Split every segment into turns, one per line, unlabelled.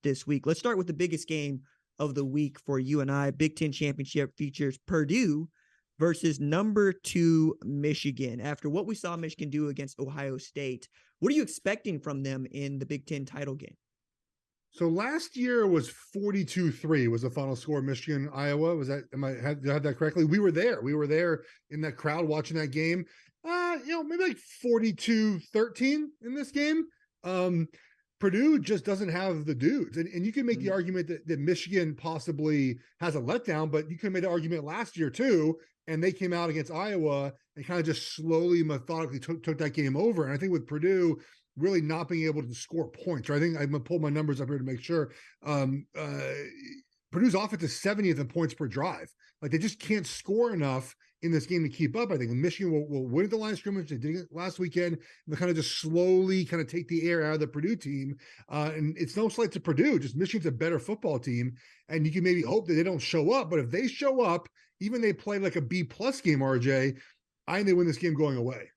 this week. Let's start with the biggest game of the week for you and I. Big Ten Championship features Purdue versus number 2 Michigan. After what we saw Michigan do against Ohio State, what are you expecting from them in the Big Ten title game?
So last year was 42-3 was the final score. Michigan, Iowa. Was that, did I have that correctly? We were there. We were there in that crowd watching that game. Maybe like 42-13 in this game. Purdue just doesn't have the dudes. And you can make the argument that Michigan possibly has a letdown, but you can make the argument last year too. And they came out against Iowa and kind of just slowly, methodically took that game over. And I think with Purdue really not being able to score points, right? I think I'm going to pull my numbers up here to make sure. Purdue's offense is 70th in points per drive. Like, they just can't score enough in this game to keep up. I think Michigan will win at the line of scrimmage. They did it last weekend. And they'll kind of just slowly kind of take the air out of the Purdue team. And it's no slight to Purdue, just Michigan's a better football team. And you can maybe hope that they don't show up. But if they show up, even they play like a B+ game, RJ, I think they win this game going away.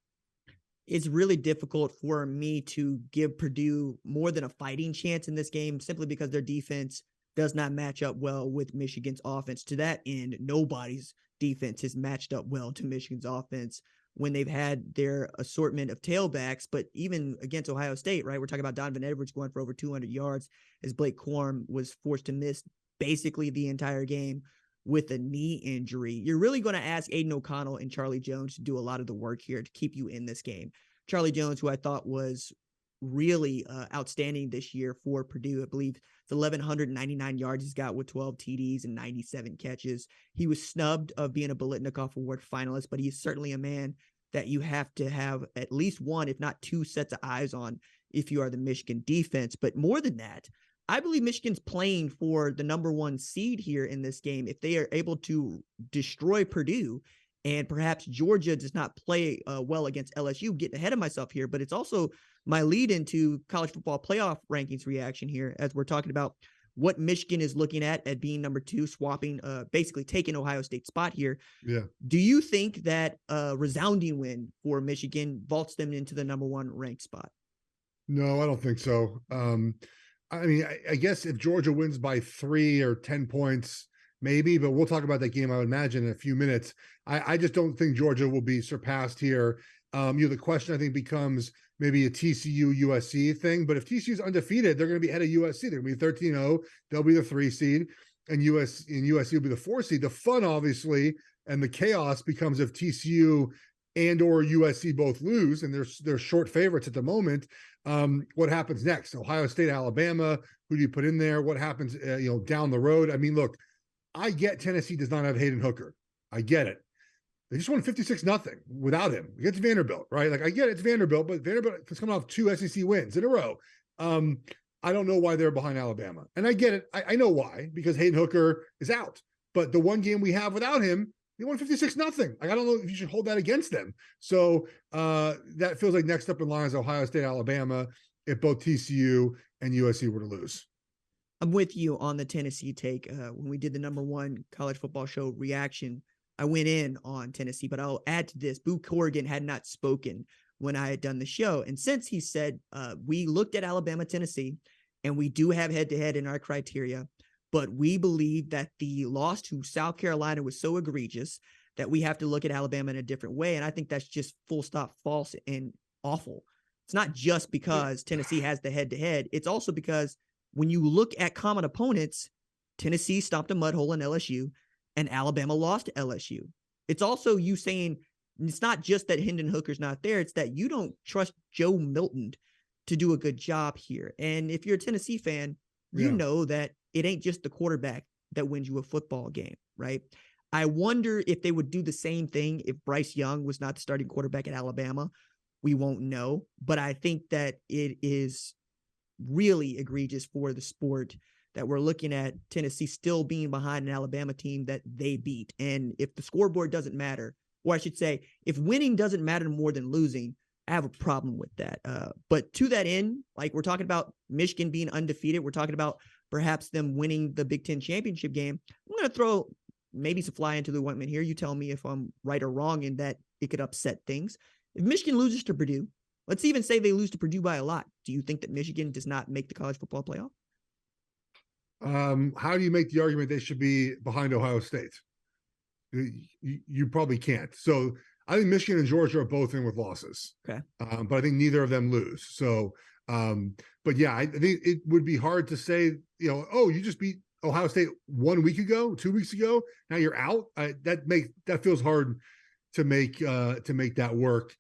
It's really difficult for me to give Purdue more than a fighting chance in this game, simply because their defense does not match up well with Michigan's offense. To that end, nobody's defense has matched up well to Michigan's offense when they've had their assortment of tailbacks. But even against Ohio State, right, we're talking about Donovan Edwards going for over 200 yards as Blake Corum was forced to miss basically the entire game with a knee injury. You're really going to ask Aiden O'Connell and Charlie Jones to do a lot of the work here to keep you in this game. Charlie Jones, who I thought was really outstanding this year for Purdue. I believe it's 1,199 yards he's got with 12 TDs and 97 catches. He was snubbed of being a Biletnikoff Award finalist, but he's certainly a man that you have to have at least one, if not two sets of eyes on if you are the Michigan defense. But more than that, I believe Michigan's playing for the number 1 seed here in this game. If they are able to destroy Purdue, and perhaps Georgia does not play well against LSU, getting ahead of myself here, but it's also my lead into college football playoff rankings reaction here, as we're talking about what Michigan is looking at being number 2, swapping, basically taking Ohio State's spot here.
Yeah.
Do you think that a resounding win for Michigan vaults them into the number 1 ranked spot?
No, I don't think so. I guess if Georgia wins by 3 or 10 points, maybe, but we'll talk about that game, I would imagine, in a few minutes. I just don't think Georgia will be surpassed here. The question, I think, becomes maybe a TCU USC thing, but if TCU is undefeated, they're going to be ahead of USC. They're going to be 13-0. They'll be the 3 seed, and USC will be the 4 seed. The fun, obviously, and the chaos becomes if TCU and or USC both lose, and they're short favorites at the moment. What happens next? Ohio State, Alabama, who do you put in there? What happens, down the road? I mean, look, I get Tennessee does not have Hayden Hooker. I get it. They just won 56-0 without him against Vanderbilt, right? Like, I get it's Vanderbilt, but Vanderbilt is coming off 2 SEC wins in a row. I don't know why they're behind Alabama. And I get it. I know why, because Hayden Hooker is out. But the one game we have without him, they won 56-0. Like, I don't know if you should hold that against them. So that feels like next up in line is Ohio State, Alabama, if both TCU and USC were to lose.
I'm with you on the Tennessee take. When we did the number 1 college football show reaction, I went in on Tennessee, but I'll add to this. Boo Corrigan had not spoken when I had done the show. And since he said, we looked at Alabama, Tennessee, and we do have head-to-head in our criteria, but we believe that the loss to South Carolina was so egregious that we have to look at Alabama in a different way. And I think that's just full stop false and awful. It's not just because Tennessee has the head-to-head. It's also because when you look at common opponents, Tennessee stomped a mud hole in LSU and Alabama lost to LSU. It's also you saying it's not just that Hendon Hooker's not there. It's that you don't trust Joe Milton to do a good job here. And if you're a Tennessee fan, you know that it ain't just the quarterback that wins you a football game, right? I wonder if they would do the same thing if Bryce Young was not the starting quarterback at Alabama. We won't know, but I think that it is really egregious for the sport that we're looking at Tennessee still being behind an Alabama team that they beat. And if the scoreboard doesn't matter, or I should say, if winning doesn't matter more than losing, I have a problem with that. But to that end, like we're talking about Michigan being undefeated, we're talking about perhaps them winning the Big Ten championship game. I'm going to throw maybe some fly into the ointment here. You tell me if I'm right or wrong in that it could upset things. If Michigan loses to Purdue, let's even say they lose to Purdue by a lot, do you think that Michigan does not make the college football playoff?
How do you make the argument they should be behind Ohio State? You probably can't. So I think Michigan and Georgia are both in with losses.
Okay.
But I think neither of them lose. So, but yeah, I think it would be hard to say, oh, you just beat Ohio State 1 week ago, 2 weeks ago. Now you're out. That feels hard to make that work.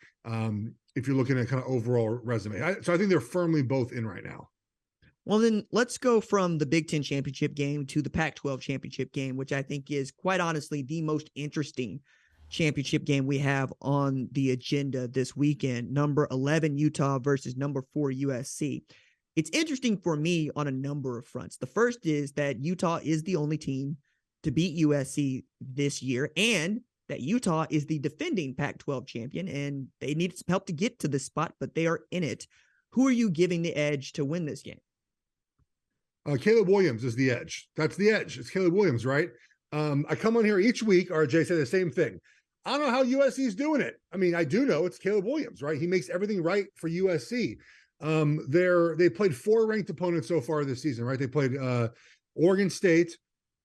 If you're looking at kind of overall resume. So I think they're firmly both in right now.
Well, then let's go from the Big Ten championship game to the Pac-12 championship game, which I think is quite honestly the most interesting championship game we have on the agenda this weekend. Number 11 Utah versus number 4 USC. It's interesting for me on a number of fronts. The first is that Utah is the only team to beat USC this year, and that Utah is the defending Pac-12 champion, and they need some help to get to this spot, but they are in it. Who are you giving the edge to win this game?
Caleb Williams is the edge. That's the edge. It's Caleb Williams, right? I come on here each week. RJ said the same thing. I don't know how USC is doing it. I mean, I do know it's Caleb Williams, right? He makes everything right for USC. They played 4 ranked opponents so far this season, right? They played Oregon State,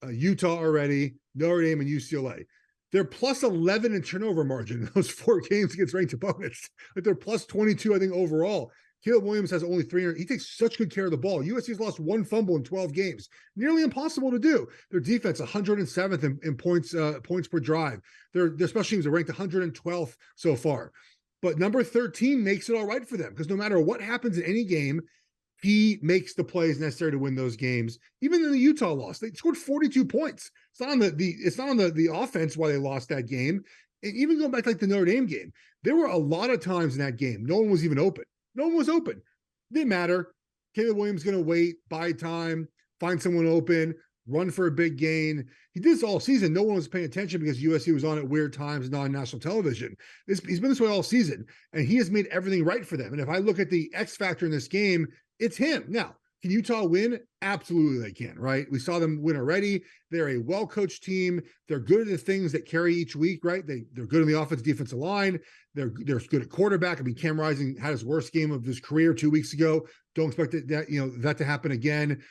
Utah already, Notre Dame, and UCLA. They're plus 11 in turnover margin in those 4 games against ranked opponents. Like they're plus 22, I think, overall. Caleb Williams has only 300. He takes such good care of the ball. USC's lost 1 fumble in 12 games. Nearly impossible to do. Their defense, 107th in points per drive. Their special teams are ranked 112th so far. But number 13 makes it all right for them because no matter what happens in any game, he makes the plays necessary to win those games. Even in the Utah loss, they scored 42 points. It's not on the offense why they lost that game. And even going back to like the Notre Dame game, there were a lot of times in that game no one was even open. No one was open. Didn't matter. Caleb Williams going to wait, buy time, find someone open, run for a big gain. He did this all season. No one was paying attention because USC was on at weird times, non-national television. He's been this way all season, and he has made everything right for them. And if I look at the X factor in this game, it's him. Now, can Utah win? Absolutely they can, right? We saw them win already. They're a well-coached team. They're good at the things that carry each week, right? They're good in the offense, defensive line. They're good at quarterback. I mean, Cam Rising had his worst game of his career 2 weeks ago. Don't expect that to happen again.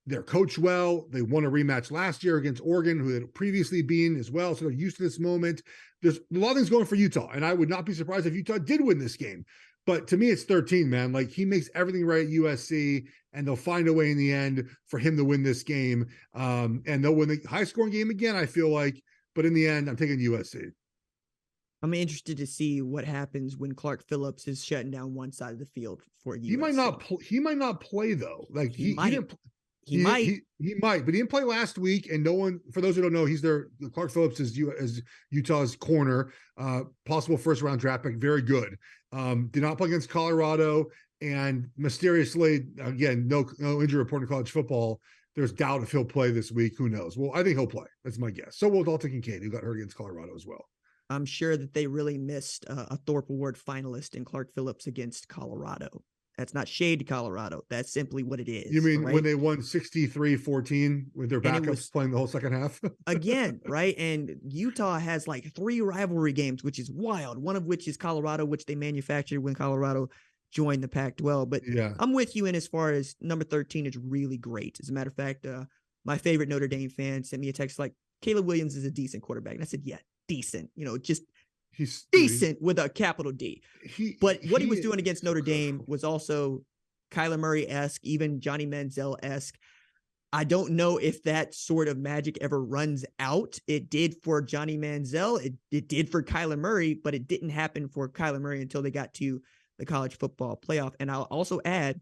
They're coached well. They won a rematch last year against Oregon, who had previously been as well. So they're used to this moment. There's a lot of things going for Utah, and I would not be surprised if Utah did win this game. But to me, it's 13, man. Like he makes everything right at USC, and they'll find a way in the end for him to win this game. And they'll win the high-scoring game again, I feel like. But in the end, I'm taking USC.
I'm interested to see what happens when Clark Phillips is shutting down one side of the field for USC.
He might not play though. Like he might, but he didn't play last week. And no one, for those who don't know, Clark Phillips is Utah's corner, possible first-round draft pick. Very good. Did not play against Colorado, and mysteriously, again, no injury report in college football. There's doubt if he'll play this week. Who knows? Well, I think he'll play. That's my guess. So will Dalton Kincaid, who got hurt against Colorado as well.
I'm sure that they really missed a Thorpe Award finalist in Clark Phillips against Colorado. That's not shade to Colorado. That's simply what it is.
You mean right? When they won 63-14 with their backups playing the whole second half?
Again, right? And Utah has like 3 rivalry games, which is wild. One of which is Colorado, which they manufactured when Colorado joined the Pac-12. But yeah, I'm with you in as far as number 13 is really great. As a matter of fact, my favorite Notre Dame fan sent me a text like, Caleb Williams is a decent quarterback. And I said, yeah, decent. He's decent with a capital D. But what he was doing against Notre Dame was also Kyler Murray-esque, even Johnny Manziel-esque. I don't know if that sort of magic ever runs out. It did for Johnny Manziel. It did for Kyler Murray, but it didn't happen for Kyler Murray until they got to the college football playoff. And I'll also add,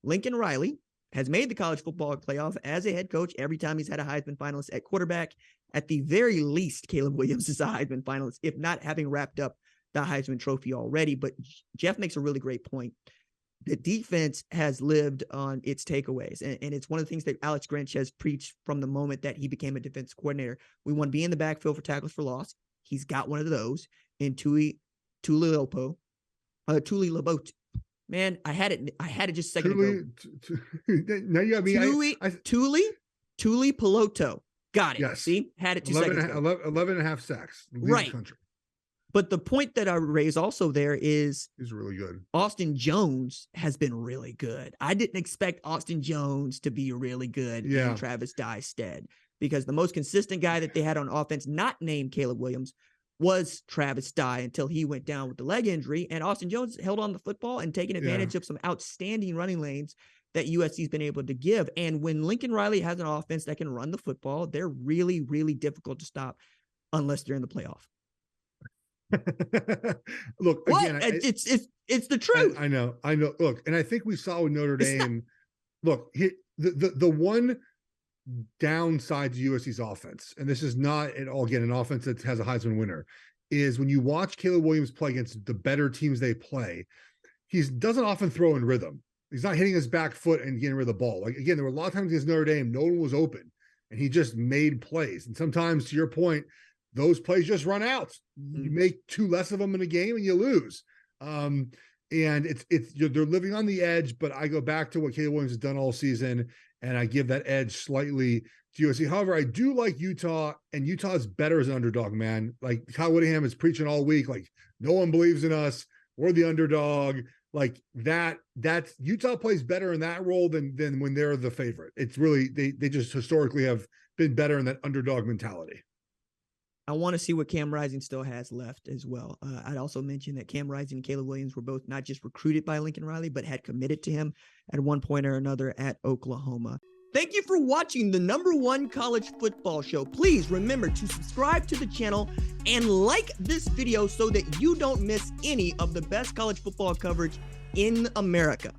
Lincoln Riley has made the college football playoff as a head coach every time he's had a Heisman finalist at quarterback. At the very least, Caleb Williams is a Heisman finalist, if not having wrapped up the Heisman Trophy already. But Geoff makes a really great point. The defense has lived on its takeaways, and it's one of the things that Alex Grinch has preached from the moment that he became a defense coordinator. We want to be in the backfield for tackles for loss. He's got one of those in Tuli Loboto. Man, I had it just a second ago.
Now you got me.
Tuli Piloto. Got it.
Yes.
See, had it 2 seconds ago.
11 and a half sacks.
Right. But the point that I raise also there is
he's really good.
Austin Jones has been really good. I didn't expect Austin Jones to be really good in Travis Dye's stead, because the most consistent guy that they had on offense, not named Caleb Williams, was Travis Dye until he went down with the leg injury. And Austin Jones held on the football and taken advantage of some outstanding running lanes that USC's been able to give. And when Lincoln Riley has an offense that can run the football, they're really, really difficult to stop unless they're in the playoff.
Look, again,
it's the truth.
I know. Look, and I think we saw with Notre Dame. Look, the one downside to USC's offense, and this is not at all, again, an offense that has a Heisman winner, is when you watch Caleb Williams play against the better teams they play, he doesn't often throw in rhythm. He's not hitting his back foot and getting rid of the ball. Like, again, there were a lot of times against Notre Dame, no one was open, and he just made plays. And sometimes, to your point, those plays just run out. You make two less of them in a game and you lose. And they're living on the edge, but I go back to what Caleb Williams has done all season, and I give that edge slightly to USC. However, I do like Utah, and Utah is better as an underdog, man. Like Kyle Whittingham is preaching all week, like, no one believes in us. We're the underdog. Like that's Utah plays better in that role than when they're the favorite. It's really, they just historically have been better in that underdog mentality.
I want to see what Cam Rising still has left as well. I'd also mention that Cam Rising and Caleb Williams were both not just recruited by Lincoln Riley, but had committed to him at one point or another at Oklahoma. Thank you for watching the #1 college football show. Please remember to subscribe to the channel and like this video so that you don't miss any of the best college football coverage in America.